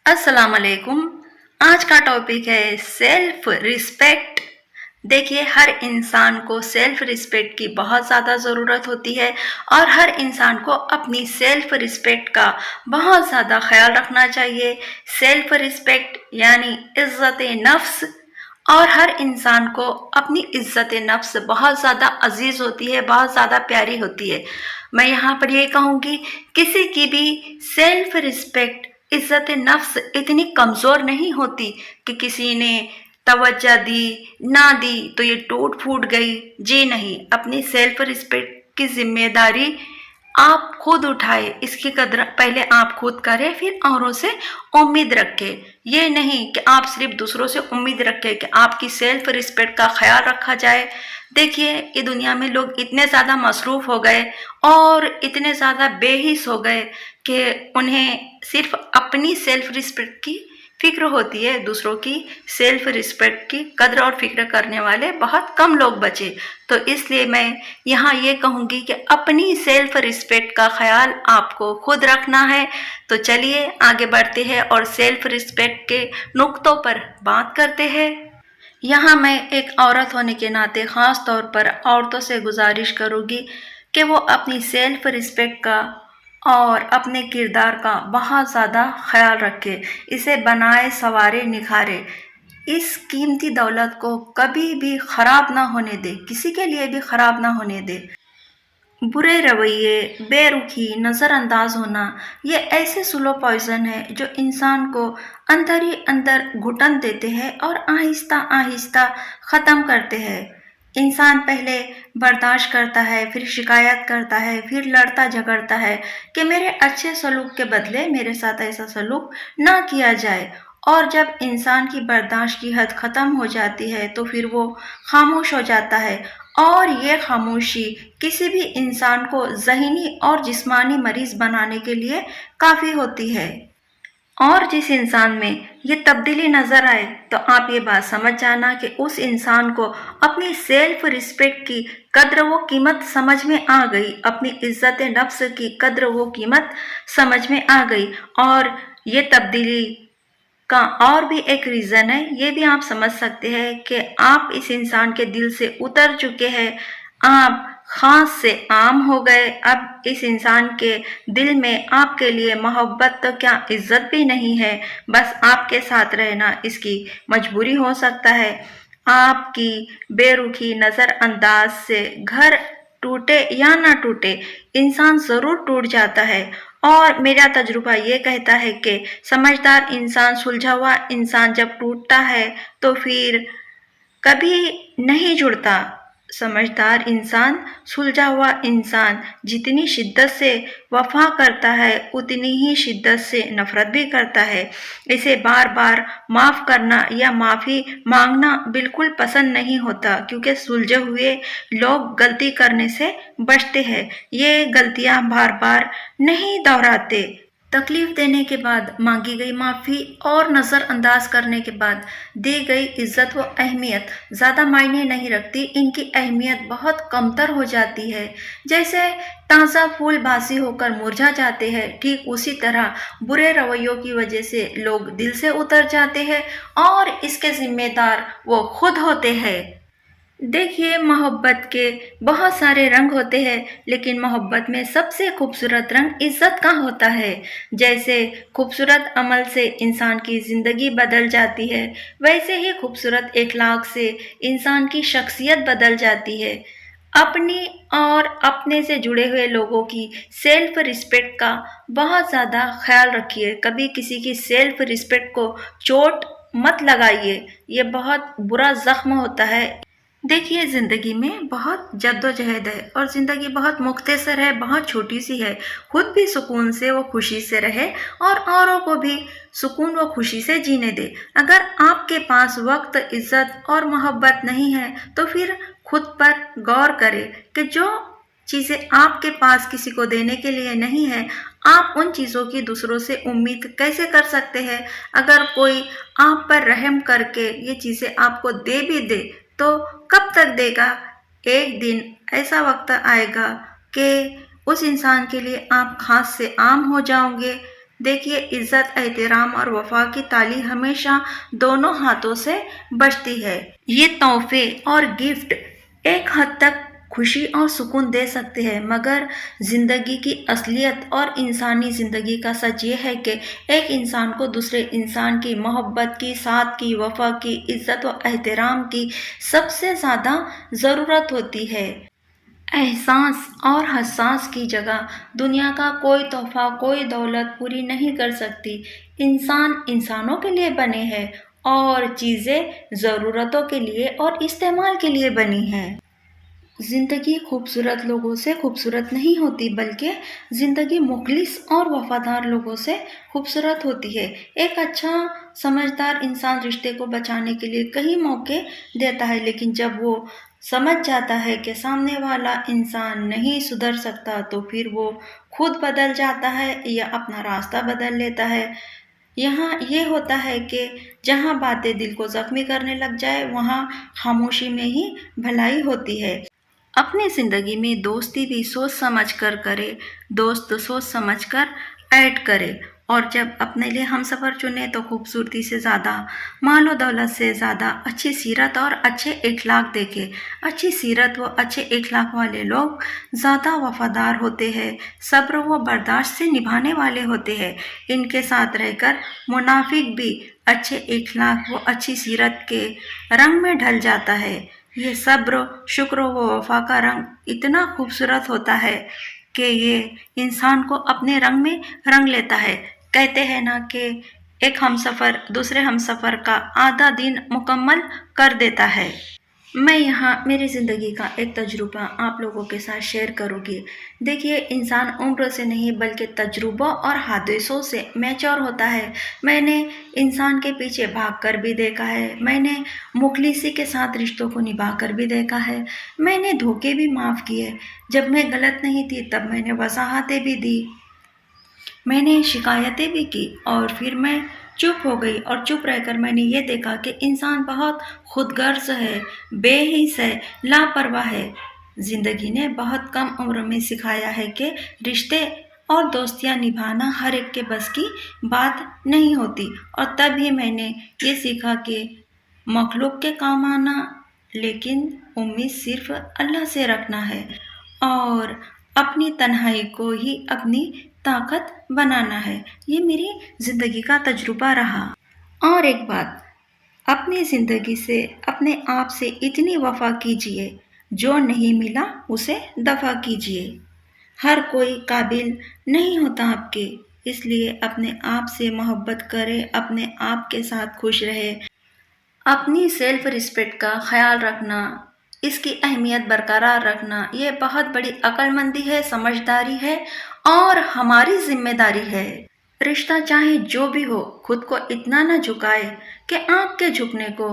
अस्सलाम वालेकुम। आज का टॉपिक है सेल्फ रिस्पेक्ट। देखिए, हर इंसान को सेल्फ रिस्पेक्ट की बहुत ज़्यादा ज़रूरत होती है और हर इंसान को अपनी सेल्फ रिस्पेक्ट का बहुत ज़्यादा ख्याल रखना चाहिए। सेल्फ रिस्पेक्ट यानी इज़्ज़त नफ्स, और हर इंसान को अपनी इज़्ज़त नफ्स बहुत ज़्यादा अजीज़ होती है, बहुत ज़्यादा प्यारी होती है। मैं यहाँ पर ये कहूँगी, किसी की भी सेल्फ रिस्पेक्ट, इज़्ज़त नफ्स इतनी कमज़ोर नहीं होती कि किसी ने तवज्जो दी ना दी तो ये टूट फूट गई। जी नहीं, अपनी सेल्फ रिस्पेक्ट की जिम्मेदारी आप खुद उठाए, इसकी कदर पहले आप खुद करें, फिर औरों से उम्मीद रखें। ये नहीं कि आप सिर्फ दूसरों से उम्मीद रखें कि आपकी सेल्फ रिस्पेक्ट का ख्याल रखा जाए। देखिए, ये दुनिया में लोग इतने ज़्यादा मसरूफ़ हो गए और इतने ज़्यादा बेहिस हो गए कि उन्हें सिर्फ अपनी सेल्फ रिस्पेक्ट की फ़िक्र होती है। दूसरों की सेल्फ रिस्पेक्ट की कद्र और फ़िक्र करने वाले बहुत कम लोग बचे। तो इसलिए मैं यहाँ ये कहूँगी कि अपनी सेल्फ रिस्पेक्ट का ख्याल आपको खुद रखना है। तो चलिए आगे बढ़ते हैं और सेल्फ रिस्पेक्ट के नुक्तों पर बात करते हैं। यहाँ मैं एक औरत होने के नाते ख़ास तौर पर औरतों से गुजारिश करूँगी कि वो अपनी सेल्फ रिस्पेक्ट का और अपने किरदार का बहुत ज़्यादा ख्याल रखें, इसे बनाए संवारे निखारे। इस कीमती दौलत को कभी भी ख़राब ना होने दे, किसी के लिए भी ख़राब ना होने दे। बुरे रवैये, बेरुखी, नज़रअंदाज होना, ये ऐसे स्लो पॉइज़न है जो इंसान को अंदर ही अंदर घुटन देते हैं और आहिस्ता आहिस्ता ख़त्म करते हैं। इंसान पहले बर्दाश्त करता है, फिर शिकायत करता है, फिर लड़ता झगड़ता है कि मेरे अच्छे सलूक के बदले मेरे साथ ऐसा सलूक ना किया जाए। और जब इंसान की बर्दाश्त की हद ख़त्म हो जाती है तो फिर वो खामोश हो जाता है, और ये खामोशी किसी भी इंसान को ज़हनी और जिस्मानी मरीज़ बनाने के लिए काफ़ी होती है। और जिस इंसान में ये तब्दीली नज़र आए तो आप ये बात समझ जाना कि उस इंसान को अपनी सेल्फ रिस्पेक्ट की कद्र व कीमत समझ में आ गई, अपनी इज़्ज़त नफ्स की कद्र व कीमत समझ में आ गई। और ये तब्दीली का और भी एक रीज़न है, ये भी आप समझ सकते हैं कि आप इस इंसान के दिल से उतर चुके हैं, आप ख़ास से आम हो गए। अब इस इंसान के दिल में आपके लिए मोहब्बत तो क्या इज़्ज़त भी नहीं है, बस आपके साथ रहना इसकी मजबूरी हो सकता है। आपकी बेरुखी नज़रअंदाज से घर टूटे या ना टूटे, इंसान ज़रूर टूट जाता है। और मेरा तजुर्बा ये कहता है कि समझदार इंसान, सुलझा हुआ इंसान जब टूटता है तो फिर कभी नहीं जुड़ता। समझदार इंसान, सुलझा हुआ इंसान जितनी शिद्दत से वफा करता है उतनी ही शिद्दत से नफ़रत भी करता है। इसे बार बार माफ़ करना या माफ़ी मांगना बिल्कुल पसंद नहीं होता, क्योंकि सुलझे हुए लोग गलती करने से बचते हैं, ये गलतियां बार बार नहीं दोहराते। तकलीफ देने के बाद मांगी गई माफ़ी और नज़रअंदाज करने के बाद दी गई इज़्ज़त व अहमियत ज़्यादा मायने नहीं रखती, इनकी अहमियत बहुत कमतर हो जाती है। जैसे ताज़ा फूल बासी होकर मुरझा जाते हैं, ठीक उसी तरह बुरे रवैयों की वजह से लोग दिल से उतर जाते हैं और इसके ज़िम्मेदार वो खुद होते हैं। देखिए, मोहब्बत के बहुत सारे रंग होते हैं, लेकिन मोहब्बत में सबसे खूबसूरत रंग इज़्ज़त का होता है। जैसे खूबसूरत अमल से इंसान की ज़िंदगी बदल जाती है, वैसे ही खूबसूरत अखलाक से इंसान की शख्सियत बदल जाती है। अपनी और अपने से जुड़े हुए लोगों की सेल्फ रिस्पेक्ट का बहुत ज़्यादा ख्याल रखिए। कभी किसी की सेल्फ रिस्पेक्ट को चोट मत लगाइए, ये बहुत बुरा ज़ख्म होता है। देखिए, ज़िंदगी में बहुत जद्दोजहद है और ज़िंदगी बहुत मुख्तसर है, बहुत छोटी सी है। खुद भी सुकून से व खुशी से रहे और औरों को भी सुकून व खुशी से जीने दे। अगर आपके पास वक्त, इज़्ज़त और मोहब्बत नहीं है तो फिर खुद पर गौर करें कि जो चीज़ें आपके पास किसी को देने के लिए नहीं है, आप उन चीज़ों की दूसरों से उम्मीद कैसे कर सकते हैं। अगर कोई आप पर रहम करके ये चीज़ें आपको दे भी दे तो कब तक देगा। एक दिन ऐसा वक्त आएगा कि उस इंसान के लिए आप खास से आम हो जाओगे। देखिए, इज्जत, एहतराम और वफा की ताली हमेशा दोनों हाथों से बजती है। ये तोहफे और गिफ्ट एक हद तक खुशी और सुकून दे सकते हैं, मगर जिंदगी की असलियत और इंसानी जिंदगी का सच ये है कि एक इंसान को दूसरे इंसान की मोहब्बत की, साथ की, वफा की, इज्जत व एहतराम की सबसे ज़्यादा ज़रूरत होती है। एहसास और हसास की जगह दुनिया का कोई तोहफा, कोई दौलत पूरी नहीं कर सकती। इंसान इंसानों के लिए बने हैं और चीज़ें ज़रूरतों के लिए और इस्तेमाल के लिए बनी हैं। ज़िंदगी खूबसूरत लोगों से खूबसूरत नहीं होती, बल्कि ज़िंदगी मुखलिस और वफादार लोगों से खूबसूरत होती है। एक अच्छा समझदार इंसान रिश्ते को बचाने के लिए कई मौके देता है, लेकिन जब वो समझ जाता है कि सामने वाला इंसान नहीं सुधर सकता, तो फिर वो खुद बदल जाता है या अपना रास्ता बदल लेता है। यहाँ ये होता है कि जहाँ बातें दिल को ज़ख्मी करने लग जाए, वहाँ खामोशी में ही भलाई होती है। अपनी ज़िंदगी में दोस्ती भी सोच समझ कर करे, दोस्त सोच समझ कर ऐड करे, और जब अपने लिए हमसफ़र चुने तो खूबसूरती से ज़्यादा, मालो दौलत से ज़्यादा अच्छी सीरत और अच्छे इखलाक देखे। अच्छी सीरत व अच्छे इखलाक वाले लोग ज़्यादा वफादार होते हैं, सब्र व बर्दाश्त से निभाने वाले होते हैं। इनके साथ रहकर मुनाफिक भी अच्छे इखलाक व अच्छी सीरत के रंग में ढल जाता है। ये सब्र, शुक्र व वफा का रंग इतना खूबसूरत होता है कि ये इंसान को अपने रंग में रंग लेता है। कहते हैं ना कि एक हमसफ़र दूसरे हमसफ़र का आधा दिन मुकम्मल कर देता है। मैं यहाँ मेरी ज़िंदगी का एक तजुर्बा आप लोगों के साथ शेयर करूँगी। देखिए, इंसान उम्र से नहीं बल्कि तजुर्बा और हादसों से मैच्योर होता है। मैंने इंसान के पीछे भाग कर भी देखा है, मैंने मुखलिसी के साथ रिश्तों को निभा कर भी देखा है, मैंने धोखे भी माफ़ किए। जब मैं गलत नहीं थी तब मैंने वजाहतें भी दी, मैंने शिकायतें भी की, और फिर मैं चुप हो गई। और चुप रहकर मैंने ये देखा कि इंसान बहुत खुदगर्ज है, बेहिस है, लापरवाह है। ज़िंदगी ने बहुत कम उम्र में सिखाया है कि रिश्ते और दोस्तियाँ निभाना हर एक के बस की बात नहीं होती। और तब ही मैंने ये सीखा कि मखलूक के काम आना, लेकिन उम्मीद सिर्फ अल्लाह से रखना है, और अपनी तन्हाई को ही अपनी ताकत बनाना है। ये मेरी ज़िंदगी का तजुर्बा रहा। और एक बात, अपनी ज़िंदगी से, अपने आप से इतनी वफ़ा कीजिए, जो नहीं मिला उसे दफ़ा कीजिए। हर कोई काबिल नहीं होता आपके, इसलिए अपने आप से मोहब्बत करें, अपने आप के साथ खुश रहे। अपनी सेल्फ रिस्पेक्ट का ख्याल रखना, इसकी अहमियत बरकरार रखना, ये बहुत बड़ी अक्लमंदी है, समझदारी है और हमारी जिम्मेदारी है। रिश्ता चाहे जो भी हो, खुद को इतना न झुकाए कि आँख के झुकने को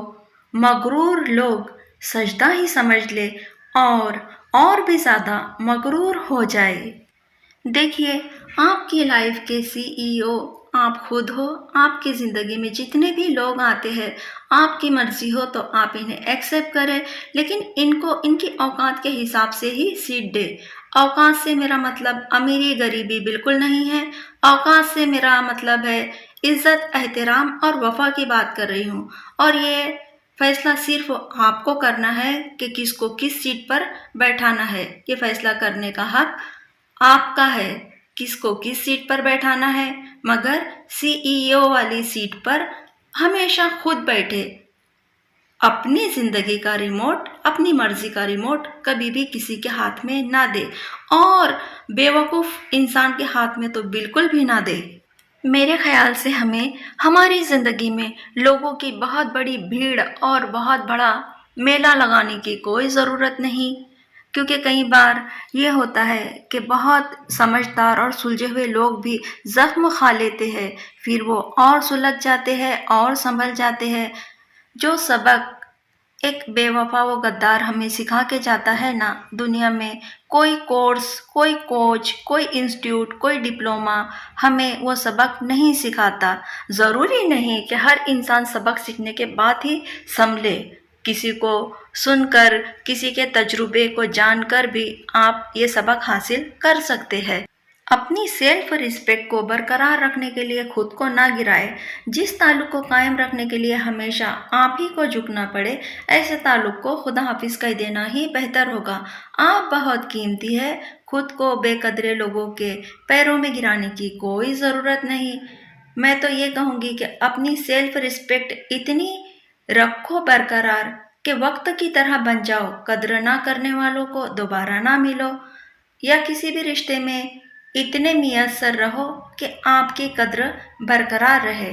मगरूर लोग सजदा ही समझ ले और भी ज़्यादा मगरूर हो जाए। देखिए, आपकी लाइफ के सीईओ आप खुद हो। आपकी ज़िंदगी में जितने भी लोग आते हैं, आपकी मर्ज़ी हो तो आप इन्हें एक्सेप्ट करें, लेकिन इनको इनकी औकात के हिसाब से ही सीट दे। औकात से मेरा मतलब अमीरी गरीबी बिल्कुल नहीं है। औकात से मेरा मतलब है इज़्ज़त, एहतराम और वफ़ा की बात कर रही हूँ। और ये फैसला सिर्फ आपको करना है कि किसको किस सीट पर बैठाना है। ये फैसला करने का हक आपका है, किसको किस सीट पर बैठाना है, मगर सीईओ वाली सीट पर हमेशा खुद बैठे। अपनी ज़िंदगी का रिमोट, अपनी मर्ज़ी का रिमोट कभी भी किसी के हाथ में ना दे, और बेवकूफ़ इंसान के हाथ में तो बिल्कुल भी ना दे। मेरे ख़्याल से हमें हमारी ज़िंदगी में लोगों की बहुत बड़ी भीड़ और बहुत बड़ा मेला लगाने की कोई ज़रूरत नहीं, क्योंकि कई बार ये होता है कि बहुत समझदार और सुलझे हुए लोग भी ज़ख्म खा लेते हैं, फिर वो और सुलझ जाते हैं और संभल जाते हैं। जो सबक एक बेवफा व गद्दार हमें सिखा के जाता है ना, दुनिया में कोई कोर्स, कोई कोच, कोई इंस्टीट्यूट, कोई डिप्लोमा हमें वो सबक नहीं सिखाता। ज़रूरी नहीं कि हर इंसान सबक सीखने के बाद ही संभले। किसी को सुनकर, किसी के तजुर्बे को जानकर भी आप ये सबक हासिल कर सकते हैं। अपनी सेल्फ रिस्पेक्ट को बरकरार रखने के लिए खुद को ना गिराए। जिस ताल्लुक को कायम रखने के लिए हमेशा आप ही को झुकना पड़े, ऐसे ताल्लुक को खुदा हाफिज कह देना ही बेहतर होगा। आप बहुत कीमती है, खुद को बेकदरे लोगों के पैरों में गिराने की कोई ज़रूरत नहीं। मैं तो ये कहूँगी कि अपनी सेल्फ रिस्पेक्ट इतनी रखो बरकरार कि वक्त की तरह बन जाओ, कद्र ना करने वालों को दोबारा ना मिलो, या किसी भी रिश्ते में इतने मुयस्सर रहो कि आपकी कद्र बरकरार रहे।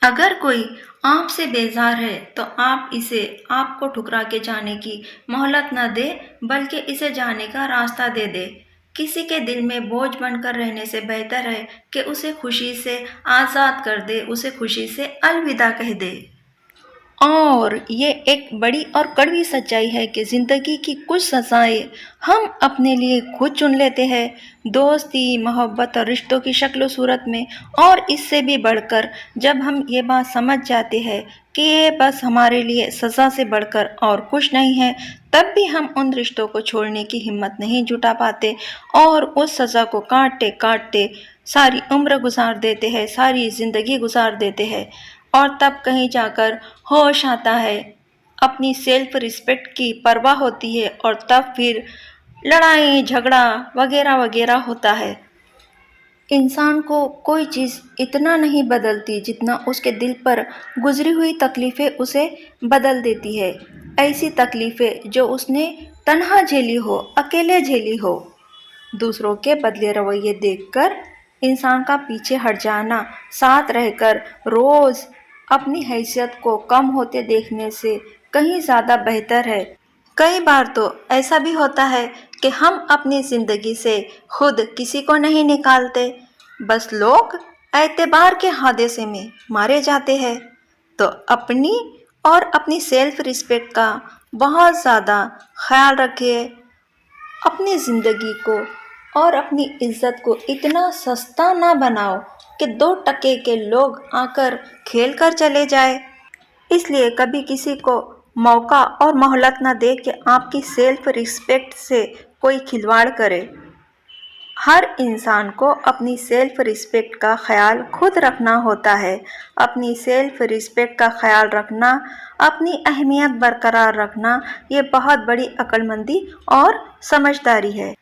अगर कोई आपसे बेजार है तो आप इसे आपको ठुकरा के जाने की मोहलत न दे, बल्कि इसे जाने का रास्ता दे दे। किसी के दिल में बोझ बनकर रहने से बेहतर है कि उसे खुशी से आज़ाद कर दे, उसे खुशी से अलविदा कह दे। और ये एक बड़ी और कड़वी सच्चाई है कि ज़िंदगी की कुछ सज़ाएं हम अपने लिए खुद चुन लेते हैं, दोस्ती, मोहब्बत और रिश्तों की शक्ल सूरत में। और इससे भी बढ़कर जब हम ये बात समझ जाते हैं कि ये बस हमारे लिए सज़ा से बढ़कर और कुछ नहीं है, तब भी हम उन रिश्तों को छोड़ने की हिम्मत नहीं जुटा पाते और उस सज़ा को काटते काटते सारी उम्र गुजार देते हैं, सारी ज़िंदगी गुजार देते हैं। और तब कहीं जाकर होश आता है, अपनी सेल्फ रिस्पेक्ट की परवाह होती है, और तब फिर लड़ाई झगड़ा वगैरह वगैरह होता है। इंसान को कोई चीज़ इतना नहीं बदलती जितना उसके दिल पर गुजरी हुई तकलीफ़ें उसे बदल देती है। ऐसी तकलीफ़ें जो उसने तन्हा झेली हो, अकेले झेली हो। दूसरों के बदले रवैये देखकर इंसान का पीछे हट जाना, साथ रहकर रोज़ अपनी हैसियत को कम होते देखने से कहीं ज़्यादा बेहतर है। कई बार तो ऐसा भी होता है कि हम अपनी ज़िंदगी से खुद किसी को नहीं निकालते, बस लोग एतबार के हादसे में मारे जाते हैं। तो अपनी और अपनी सेल्फ रिस्पेक्ट का बहुत ज़्यादा ख्याल रखिए। अपनी ज़िंदगी को और अपनी इज़्ज़त को इतना सस्ता ना बनाओ कि 2 टके के लोग आकर खेल कर चले जाए। इसलिए कभी किसी को मौका और मोहलत न दे कि आपकी सेल्फ रिस्पेक्ट से कोई खिलवाड़ करे। हर इंसान को अपनी सेल्फ रिस्पेक्ट का ख्याल खुद रखना होता है। अपनी सेल्फ रिस्पेक्ट का ख्याल रखना, अपनी अहमियत बरकरार रखना, ये बहुत बड़ी अक्लमंदी और समझदारी है।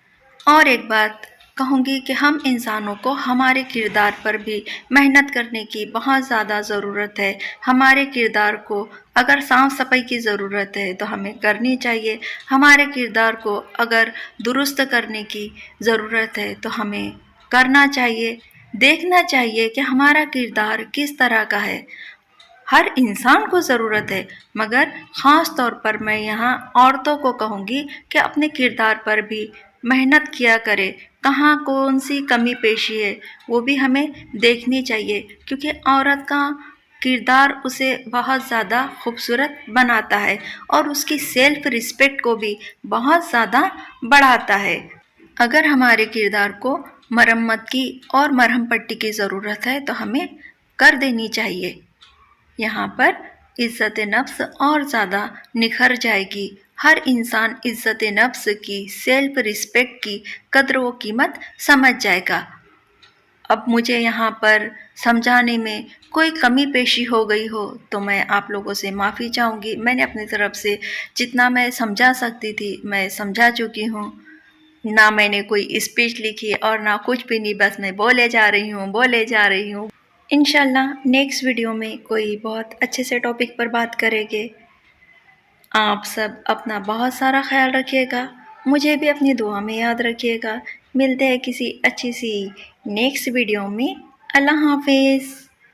और एक बात कहूँगी कि हम इंसानों को हमारे किरदार पर भी मेहनत करने की बहुत ज़्यादा ज़रूरत है। हमारे किरदार को अगर साफ़ सफाई की ज़रूरत है तो हमें करनी चाहिए। हमारे किरदार को अगर दुरुस्त करने की ज़रूरत है तो हमें करना चाहिए। देखना चाहिए कि हमारा किरदार किस तरह का है। हर इंसान को ज़रूरत है, मगर ख़ास तौर पर मैं यहाँ औरतों को कहूँगी कि अपने किरदार पर भी मेहनत किया करे। कहाँ कौन सी कमी पेशी है वो भी हमें देखनी चाहिए, क्योंकि औरत का किरदार उसे बहुत ज़्यादा खूबसूरत बनाता है और उसकी सेल्फ रिस्पेक्ट को भी बहुत ज़्यादा बढ़ाता है। अगर हमारे किरदार को मरम्मत की और मरहम पट्टी की ज़रूरत है तो हमें कर देनी चाहिए। यहाँ पर इज़्ज़त नफ्स और ज़्यादा निखर जाएगी। हर इंसान इज़्ज़त नफ्स की, सेल्फ रिस्पेक्ट की कद्र व कीमत समझ जाएगा। अब मुझे यहाँ पर समझाने में कोई कमी पेशी हो गई हो तो मैं आप लोगों से माफ़ी चाहूँगी। मैंने अपनी तरफ से जितना मैं समझा सकती थी मैं समझा चुकी हूँ। ना मैंने कोई स्पीच लिखी और ना कुछ भी नहीं, बस मैं बोले जा रही हूँ। इंशाल्लाह नेक्स्ट वीडियो में कोई बहुत अच्छे से टॉपिक पर बात करेंगे। आप सब अपना बहुत सारा ख्याल रखिएगा, मुझे भी अपनी दुआ में याद रखिएगा। मिलते हैं किसी अच्छी सी नेक्स्ट वीडियो में। अल्लाह हाफिज़।